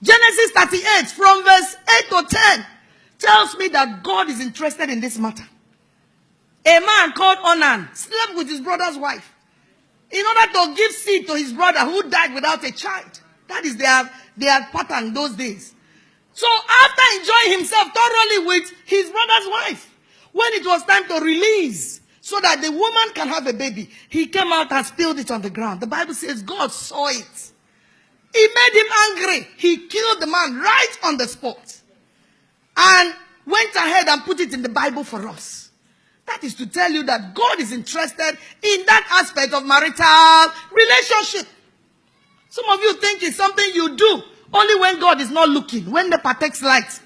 Genesis 38 from verse 8 to 10 tells me that God is interested in this matter. A man called Onan slept with his brother's wife in order to give seed to his brother who died without a child. That is their pattern those days. So after enjoying himself thoroughly with his brother's wife, when it was time to release so that the woman can have a baby, he came out and spilled it on the ground. The Bible says God saw it. He made him angry. He killed the man right on the spot and went ahead and put it in the Bible for us. That is to tell you that God is interested in that aspect of marital relationship. Some of you think it's something you do only when God is not looking, when the takes light.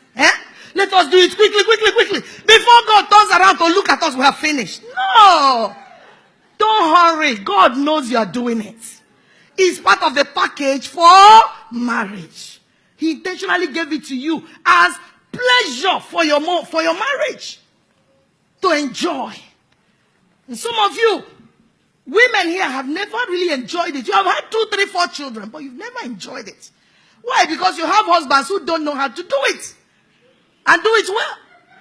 Let us do it quickly. Before God turns around to look at us, we have finished. No. Don't hurry. God knows you are doing it. It's part of the package for marriage. He intentionally gave it to you as pleasure for your marriage to enjoy. And some of you women here have never really enjoyed it. You have had 2, 3, 4 children, but you've never enjoyed it. Why? Because you have husbands who don't know how to do it and do it well.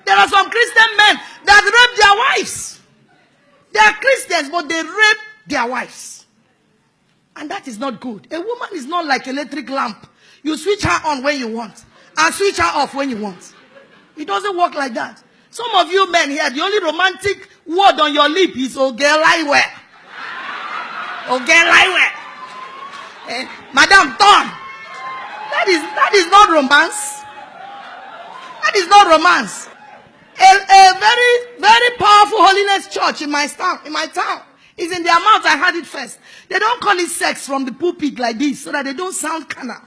There are some Christian men that rape their wives. They are Christians, but they rape their wives. And that is not good. A woman is not like an electric lamp. You switch her on when you want and switch her off when you want. It doesn't work like that. Some of you men here, the only romantic word on your lip is Ogelaiwe. Ogelaiwe. Madam, turn. That is not romance. That is not romance. A very, very powerful holiness church in my town. Is in their mouth. I heard it first. They don't call it sex from the pulpit like this so that they don't sound carnal.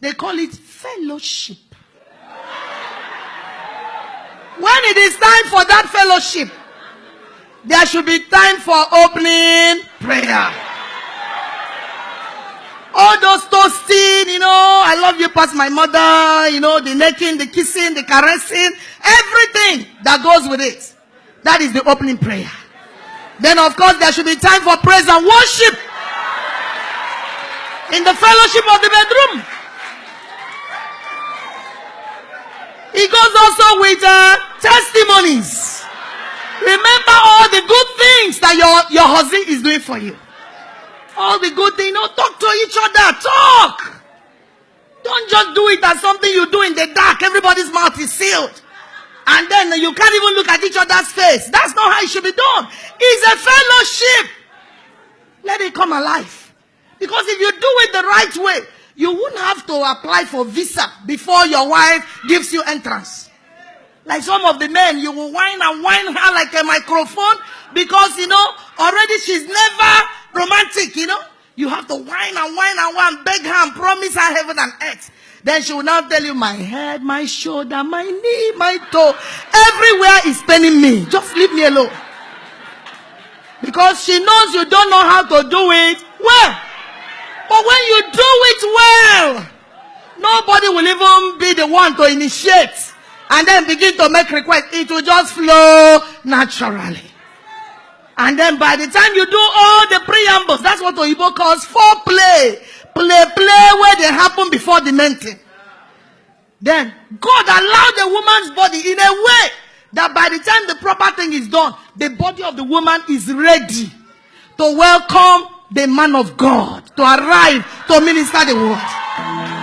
They call it fellowship. When it is time for that fellowship, there should be time for opening prayer. All those toasting, I love you past my mother, the necking, the kissing, the caressing, everything that goes with it. That is the opening prayer. Then, of course, there should be time for praise and worship in the fellowship of the bedroom. It goes also with testimonies. Remember all the good things that your husband is doing for you. All the good things. Talk to each other. Talk. Don't just do it as something you do in the dark. Everybody's mouth is sealed. And then you can't even look at each other's face. That's not how it should be done. It's a fellowship. Let it come alive. Because if you do it the right way, you wouldn't have to apply for visa before your wife gives you entrance. Like some of the men, you will whine and whine her like a microphone because, already she's never romantic, You have to whine and whine and whine, beg her and promise her heaven and earth. Then she will now tell you, my head, my shoulder, my knee, my toe, everywhere is paining me. Just leave me alone. Because she knows you don't know how to do it well. But when you do it well, nobody will even be the one to initiate and then begin to make requests. It will just flow naturally. And then by the time you do all the preambles, that's what Oyibo calls foreplay. Play where they happen before the main thing. Then God allowed the woman's body in a way that by the time the proper thing is done, the body of the woman is ready to welcome the man of God to arrive to minister the word.